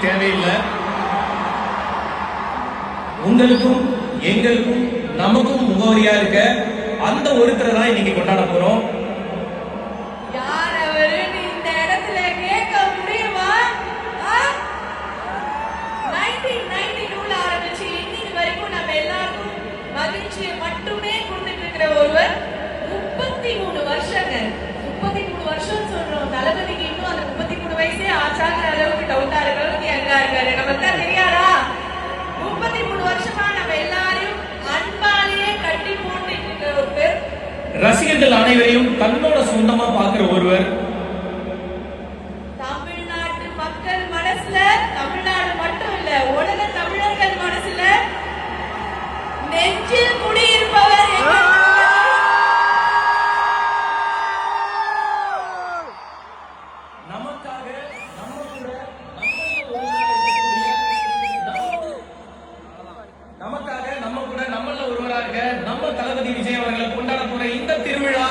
தேவையில்லை. உங்களுக்கும் எங்களுக்கும் நமக்கும் முகவரியா இருக்க அந்த ஒருத்தரை தான் இன்னைக்கு கொண்டாட போறோம். யார் அவரு இந்த இடத்துல கேட்க முடியுமா? 1992ல ஆரம்பிச்சு இன்னைக்கு வரைக்கும் நம்ம எல்லாருக்கும் மகிழ்ச்சியை மட்டுமே கொடுத்துட்டு இருக்கிற ஒருவர் 33 வருஷங்க. 33 வருஷம் சொல்றோம். தளபதிக்கு இன்னும் அந்த 33 வயசே ஆச்சாங்கிற அளவுக்கு டவுட்டா இருக்கிற அளவுக்கு எங்கா இருக்காரு. நமக்கு தான் தெரியாதா? 33 வருஷமா நம்ம எல்லாரையும் அன்பாலேயே கட்டி போட்டு இருக்கிற ஒருவர், ரசிகர்கள் அனைவரையும் தன்னோட சொந்தமா பார்க்கிற ஒருவர், தமிழ்நாட்டு மக்கள் மனசுல, தமிழ்நாடு மட்டும் இல்ல உலக தமிழர்கள் மனசுல நெஞ்சில் குடியிருப்பவர் நமக்காக நம்ம கூட நம்மள ஒருவராக நம்ம தளபதி விஜய் அவர்களை கொண்டாட போற இந்த திருவிழா